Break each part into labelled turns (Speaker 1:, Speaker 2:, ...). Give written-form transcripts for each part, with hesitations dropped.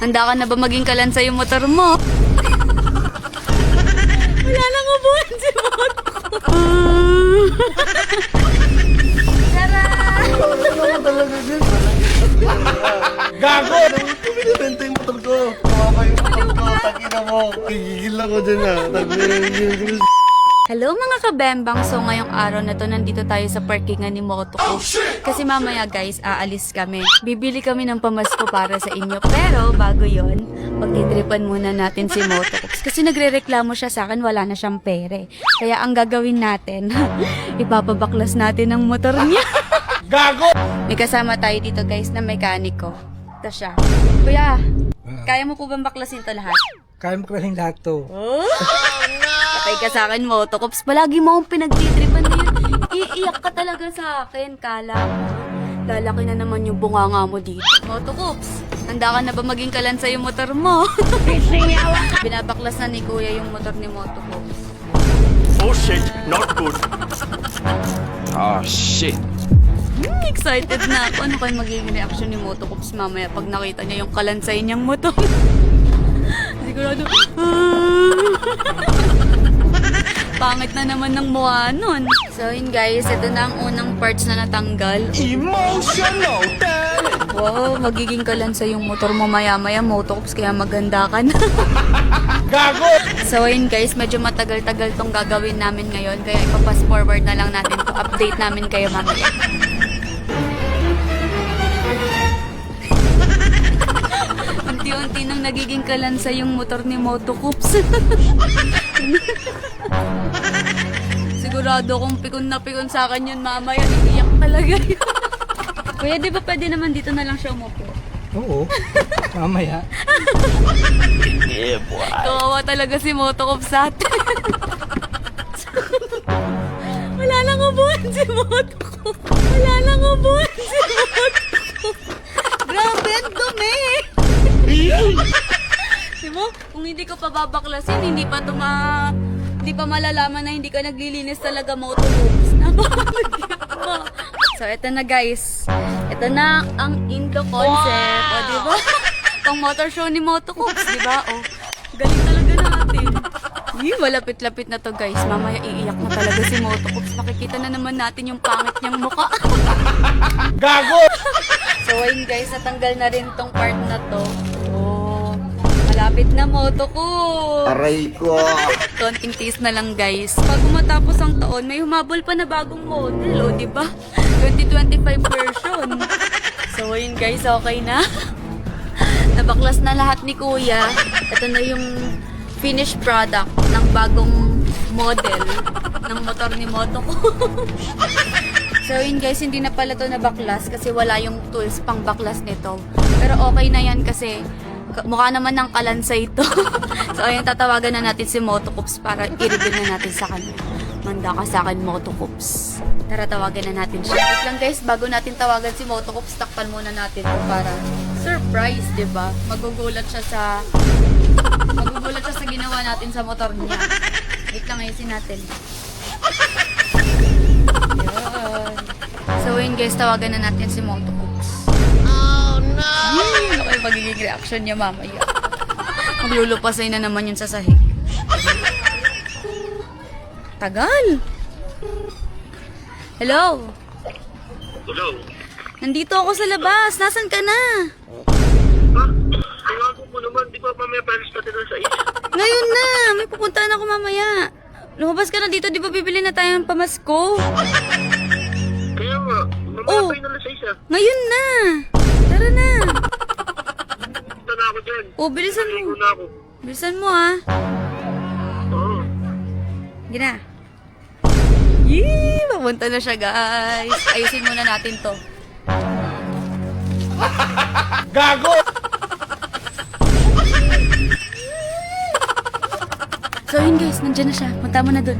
Speaker 1: Handa ka na ba maging kalansa yung motor mo? Wala nang upuan si motor ko. Tara!
Speaker 2: Gago! Binibenta yung motor ko. Kawawa yung motor ko. Takina mo. Gigigil ako dyan ah.
Speaker 1: Hello mga kabembang! So ngayong araw na to, nandito tayo sa parkingan ni Moto ko. Kasi mamaya guys, aalis kami. Bibili kami ng pamasko para sa inyo. Pero bago yon, pagtitripan muna natin si Moto ko. Kasi nagre-reklamo siya sa akin, wala na siyang pere. Kaya ang gagawin natin, ipapabaklas natin ang motor niya.
Speaker 2: Gago!
Speaker 1: May kasama tayo dito guys na mekaniko. Ito siya. Kuya, kaya mo po bang baklasin to lahat?
Speaker 3: Kaya mo klaseng lahat to.
Speaker 1: Oh? Patay ka sa akin, Motocops. Palagi mo akong pinagtitripan na yun. Iiyak ka talaga sa akin. Kala mo, lalaki na naman yung bunganga mo dito. Motocops, handa ka na ba maging kalansa yung motor mo? Binabaklas na ni Kuya yung motor ni Motocops.
Speaker 4: Oh shit, not good. Oh shit.
Speaker 1: Excited na ako. Ano kayo magiging reaction ni Motocops mamaya pag nakita niya yung kalansay niyang motor? Sigurado, pangit na naman ng mukha nun. So yun guys, ito na ang unang parts na natanggal.
Speaker 4: Emotional damage.
Speaker 1: Wow, magiging kalansa yung motor mo maya-maya, Motocops, kaya maganda ka na.
Speaker 2: Gago!
Speaker 1: So yun guys, medyo matagal-tagal tong gagawin namin ngayon, kaya ipapass forward na lang natin to. Update namin kayo mamaya. Unti-unti nang nagiging kalansa yung motor ni Motocops. Sigurado kung pikon na pikon sa akin yun mamaya, iiyak talaga yun. Kuya, di ba pwede naman dito na lang siya umupo?
Speaker 3: Oo. Mamaya.
Speaker 4: Yeah, boy.
Speaker 1: Kawawa talaga si Motocops sa atin. Wala nang upuan si Motocops. Wala nang upuan si Motocops. Grabe, ang dumi. Diba? Kung hindi ko pa babaklasin, hindi pa malalaman na hindi ka naglilinis talaga, Motocops. So, eto na guys. Ito na ang Indo concept. O, diba? Pang motor show ni Motocops, diba? O, galing talaga natin. Malapit-lapit na to guys. Mamaya iiyak na talaga si Motocops. Nakikita na naman natin yung pangit niyang mukha.
Speaker 2: Gago!
Speaker 1: So, ayun guys, natanggal na rin tong part na to. Oh, malapit na Motocops.
Speaker 2: Aray ko!
Speaker 1: Konting tiis na lang guys. Bago matapos ang taon, may humabol pa na bagong model, o, diba? 2025 version. So, ayun guys, okay na. Nabaklas na lahat ni Kuya. Ito na yung finished product ng bagong model ng motor ni Motocops. So yun guys, hindi na pala to nabaklas kasi wala yung tools pang baklas nito. Pero okay na yan kasi mukha naman ng kalansay ito. So ayun, tatawagan na natin si Motocops para i-reveal na natin sa kanya. Manda ka sa akin, Motocops. Tara, tawagan na natin siya. Wait lang guys, bago natin tawagan si Motocops, takpan muna natin ito para surprise, diba? Magugulat siya sa ginawa natin sa motor niya. Wait lang, ayusin natin. Yun. So yun guys, tawagan na natin si Motocops. Oh no! Ano kayo magiging reaction niya mamaya? Maglulupasay na naman yun sa sahig. Tagal! Hello?
Speaker 4: Hello.
Speaker 1: Nandito ako sa labas. Nasaan ka na?
Speaker 4: Ha? Tawago mo naman. Di ba mamaya paris natin sa is?
Speaker 1: Ngayon na! May pupuntahan ako mamaya. Lumabas ka na dito. Di ba bibili na tayo ng pamasko?
Speaker 4: Kaya nga. Mamaya
Speaker 1: Oh.
Speaker 4: tayo nalang sa isa.
Speaker 1: Ngayon na! Tara na!
Speaker 4: Punta na ako dyan.
Speaker 1: Oh, bilisan
Speaker 4: Ligo
Speaker 1: mo.
Speaker 4: na ako.
Speaker 1: Bilisan mo ha.
Speaker 4: Oo.
Speaker 1: Sige na. Yee! Papunta na siya guys. Ayusin muna natin to.
Speaker 2: Gago!
Speaker 1: So yun guys, nandiyan na siya. Punta mo na dun.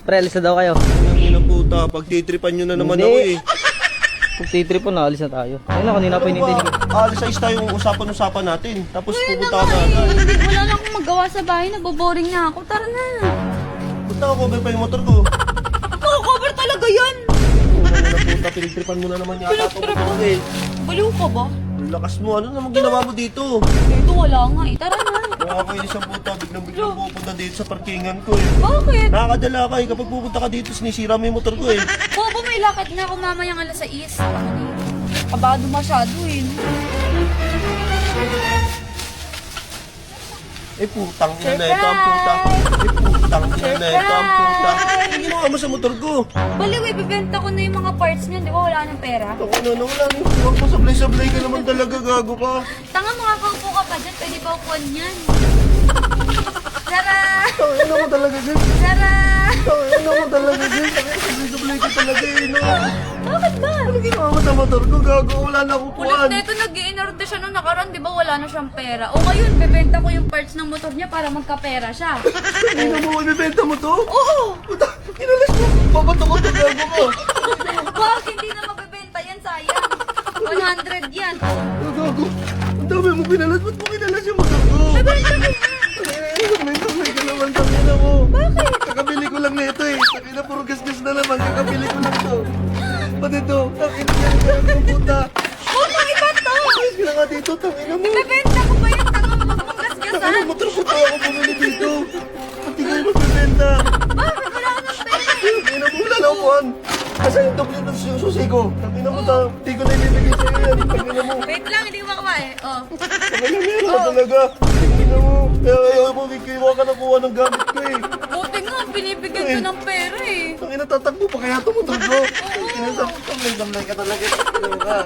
Speaker 5: Pre, alis na daw kayo.
Speaker 2: Ang ina puta, pagtitripan nyo na naman
Speaker 5: Hindi.
Speaker 2: ako eh.
Speaker 5: Kung titrip po, naalis na tayo. Ayun na, kanina pa
Speaker 2: Ano
Speaker 5: hinintay.
Speaker 2: ba? Alis ayos tayo yung usapan natin. Tapos pupunta ka na agad.
Speaker 1: Wala na akong magawa sa bahay. Naboboring na ako. Tara na.
Speaker 2: Punta ako, cover pa yung motor ko.
Speaker 1: Makakover talaga yan.
Speaker 2: Ang ina puta. puta, pinagtripan mo na naman yata itong motor ko eh.
Speaker 1: Baliw ka ba?
Speaker 2: Ang lakas mo, ano naman ginawa mo dito?
Speaker 1: Dito wala nga eh. Tara na.
Speaker 2: Nakakainis ang puta, biglang pupunta dito sa parkingan ko eh.
Speaker 1: Bakit?
Speaker 2: Nakakadala ka eh, kapag pupunta ka dito, sinisira mo yung motor ko eh.
Speaker 1: Bobo, may lakad na ako mamayang alas 6. Kabado masyado eh.
Speaker 2: Eh putang ina na ito ang puta. Eh putang ina na ito ang puta. Ano ginawa mo sa motor ko?
Speaker 1: Baliw, ibibenta ko na yung mga parts niyan. Di ba wala nang pera?
Speaker 2: Ako na wala nang huwag mo sablay-sablay ka naman talaga, gago ka.
Speaker 1: Tanga, makakaupo ka pa dyan. Pwede pa upuan yan. Tara!
Speaker 2: Ano mo talaga dyan?
Speaker 1: Tara!
Speaker 2: Ano mo talaga dyan? Sablay-sablay ka talaga eh, no?
Speaker 1: Bakit ba?
Speaker 2: Ano ginawa mo sa motor ko, gago? Wala na akong
Speaker 1: Kulit
Speaker 2: puan.
Speaker 1: na ito, nag-i-inorte siya nung nakaraan. Di ba wala na siyang pera? O ngayon, bebenta ko yung parts ng motor niya para magkapera siya.
Speaker 2: Ano mo, ibibenta mo to?
Speaker 1: Oo!
Speaker 2: Puta, kinalas mo. Babato ko to, gago ko.
Speaker 1: Wag, hindi na mabebenta yan, sayang. 100 yan.
Speaker 2: Gago. Ang dami mo kinalas. Ba't mo kinalas yung motor ko?
Speaker 1: Bebenta ko na.
Speaker 2: May ka naman, tangina mo. Bakit? Kakabili ko lang na ito eh. Tangina, puro gasgas na naman. Kakabili ko lang to. Ba't ito? Tangina mo, gago puta.
Speaker 1: Huwag mo ibenta!
Speaker 2: Ayos ka na nga dito, tangina mo.
Speaker 1: Bebenta ko ba yan? Tanga mo magpanggasgasan?
Speaker 2: Tangina, motor ko to ako bumili dito. Ba't di ko yung magbibenta?
Speaker 1: Bakit? Wala ka ng pera.
Speaker 2: Tangina mo, wala na upuan. Kasi yung duplicate ng susi ko. Tangina mo, di ko na ibibigay sa'yo yan. Tangina mo.
Speaker 1: Wait lang, hindi ko makuha eh. Oh.
Speaker 2: Tangina meron ka talaga. Tangina mo. Kaya ayaw mo, kikiwa ka nakuha ng gamit ko eh.
Speaker 1: Buti nga, binibigyan ko ng pera eh.
Speaker 2: Tangina, tatakbo pa kaya tumutog ko. Tangina, tamlay ka talaga. Tangina ka.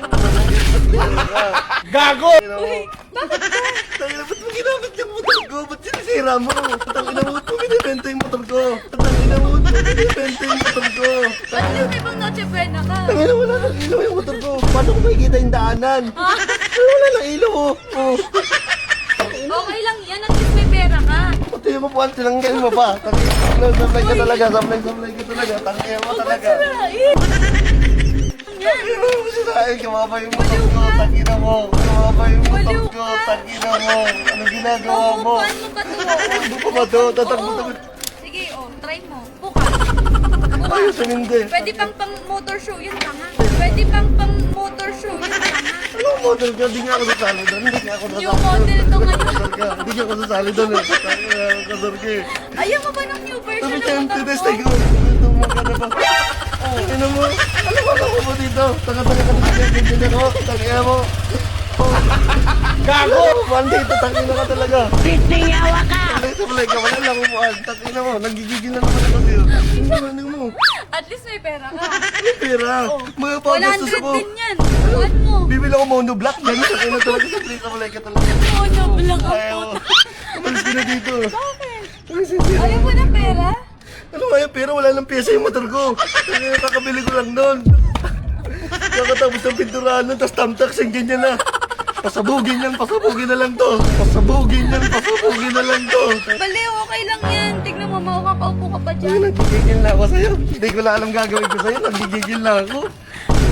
Speaker 2: Gago!
Speaker 1: Uy, bakit ba?
Speaker 2: Tangina, ba't mo ginamit yung motor ko? Ba't sinisira mo? Tangina mo, ba't mo binibenta yung motor ko? Tangina mo, ba't mo binibenta yung motor ko?
Speaker 1: Ba't yung ibang noche buena ka?
Speaker 2: Tangina, wala nang ilaw yung motor ko. Paano ko makikita yung daanan?
Speaker 1: Ah,
Speaker 2: Wala nang ilaw oh. Oh.
Speaker 1: okay lang yan, at least may pera ka.
Speaker 2: Pati yung mapuan, tinanggal mo pa. Tangina, sablay ka talaga, sablay ka talaga. Tangina mo talaga.
Speaker 1: Yan.
Speaker 2: Tangina mo, sinain, kamapa yung motor ko. Tangina mo, kamapa yung motor
Speaker 1: Baliw
Speaker 2: ko.
Speaker 1: ka.
Speaker 2: Tangina mo, ano ginagawa mo?
Speaker 1: Paano mo ba ito?
Speaker 2: Ano pa ba ito? Tatakbo.
Speaker 1: Oo. Sige, oh, try mo. Buka. Buka.
Speaker 2: Ayos ang hindi.
Speaker 1: Pwede pang motor show yun, tanga. Pwede pang motor show yun, tanga.
Speaker 2: Anong model ka? Hindi nga ako sasali doon. Hindi nga ako sasali
Speaker 1: Yung model to ngayon.
Speaker 2: Kasar ka. Hindi nga ako sasali doon. Kasar ka eh.
Speaker 1: Ayaw mo ba ng new version
Speaker 2: Sabi
Speaker 1: ng
Speaker 2: ka,
Speaker 1: motor
Speaker 2: test
Speaker 1: ko?
Speaker 2: ko. Ito mo ka na ba? Ano mo? Ano ba ako mo dito? Tanga-tanga ka na siya. Ganyan ako. Tangina mo. Gago! One day, tatangina ka talaga.
Speaker 1: Bitingawa ka!
Speaker 2: Sablay ka. Wala lang umuan. Tangina mo. Nagigigil na naman ako sa'yo. Ano mo?
Speaker 1: At least may pera ka.
Speaker 2: Ano pera? Mga pagastos
Speaker 1: 100
Speaker 2: ako.
Speaker 1: din yan. Buwan mo.
Speaker 2: Bibili ako monoblock. Ganun tangina talaga. Sablay ka talaga.
Speaker 1: Oo, nabulang ang
Speaker 2: Ayaw.
Speaker 1: puta.
Speaker 2: Umalis ka na dito.
Speaker 1: Bakit?
Speaker 2: Ano sinisira?
Speaker 1: Ayaw mo ng pera?
Speaker 2: Ano nga yung pera? Wala nang pyesa yung motor ko. Kaya kakabili ko lang nun. Kakatapos ng pinturahan nun, tapos tamtax yung ganyan na. Pasabugin na lang to. Pasabugin na lang to.
Speaker 1: Baliw, okay lang yan. Tignan mo, makakaupo ka pa
Speaker 2: Ay,
Speaker 1: dyan.
Speaker 2: nagigigil na ako sa'yo. Hindi ko na alam gagawin ko sa'yo. Nagigigil na ako.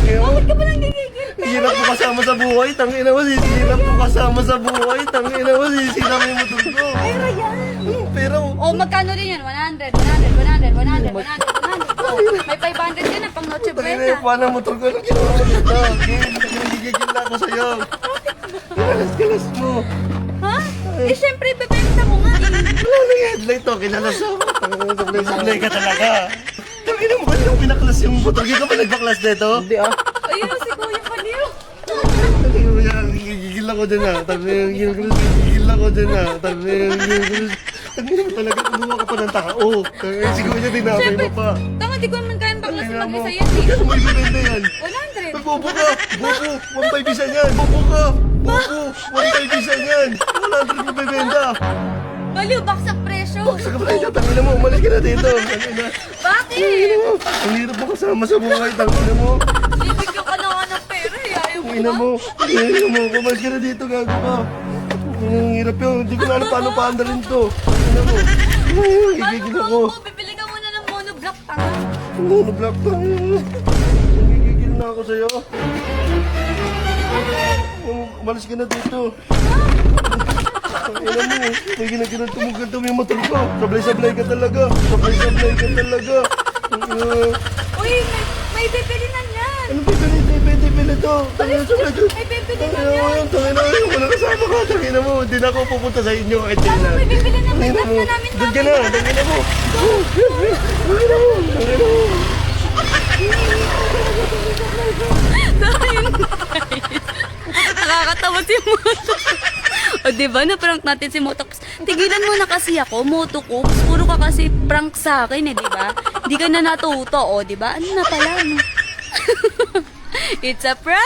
Speaker 2: Kaya mo,
Speaker 1: Bakit ka ba nang gigigil?
Speaker 2: hirap mo kasama sa buhay. Tangina mo, hirap mo kasama sa buhay. Tangina mo, sisira mo yung motor ko.
Speaker 1: Pera yan.
Speaker 2: Anong pera mo?
Speaker 1: O, magkano din yan? 100, 100, 100, 100, 100, 100. Oh, may 500 din na pang Noche
Speaker 2: Tangina
Speaker 1: Buena.
Speaker 2: yung paano ang motor ko. Anong ginawa mo dito? Nagigigil na ako sa'yo. Kinalas mo.
Speaker 1: Ha? Eh, syempre, bebenta ko nga eh.
Speaker 2: Wala na yung headlight to. Kinalas ako. Sablay ka talaga. Tangina mo, kanina pinaklas yung motor ko. Ka ba nagbaklas dito?
Speaker 5: Hindi ah.
Speaker 1: Ayun o, si Kuya Baliw.
Speaker 2: Tangina mo yan. Gigigil ako dyan ah. Gigigil ako dyan ah. Tangina mo talaga. Kumuha ka pa ng tao. Siguro niya dinamay mo pa.
Speaker 1: Tanga, di ko naman kayang baklas
Speaker 2: Tangina mo.
Speaker 1: mag-isa yan eh.
Speaker 2: Kaya mo ibibenta yan.
Speaker 1: 100.
Speaker 2: Bobo ka! Bobo! 1.5 isa yan! Bobo ka! Bobo! 1.5 isa yan! 100 mo bibenta!
Speaker 1: Baliw, baksak presyo.
Speaker 2: Baksa ka pala ito! Tangina mo! Umalis ka na dito! Tangina!
Speaker 1: Bakit?
Speaker 2: Ang hirap mo kasama sa buhay! Tangina mo!
Speaker 1: Bibigyan ka na nga ng pera eh. Ayaw mo
Speaker 2: Tangina
Speaker 1: ba?
Speaker 2: mo! Tangina mo! Umalis ka na dito! Gago ka! Ang hirap yun! Hindi ko na alam paano paandalin to! Tangina mo! Ay, gigigil ako!
Speaker 1: Bibili ka muna ng monoblock, tanga.
Speaker 2: Monoblock! Tangina mo! Gigigil na ako sa'yo! Umalis ka na dito! Ang ina mo, may ginagano'n tumugal yung motor ko. Sablay-sablay ka talaga. Sablay-sablay ka talaga.
Speaker 1: Uy, may bibili na yan.
Speaker 2: Ano dito. Tangina sa medyo.
Speaker 1: May bibili
Speaker 2: Tangina mo yun. Tangina mo yun. Walang kasama ka. Tangina mo. Hindi na ako pupunta sa inyo kahit kailan.
Speaker 1: May bibili na may
Speaker 2: Tangina
Speaker 1: bag
Speaker 2: mo.
Speaker 1: na namin
Speaker 2: Doon ka na. Tangina mo. Tangina mo. Tangina mo.
Speaker 1: So, yun guys. Nakakatawa si Moto. O diba, na-prank natin si Moto. Tigilan mo na kasi ako, Moto ko. Puro ka kasi prank sa akin diba? Di ka na natuto, o diba? Ano na pala, no? It's a prank!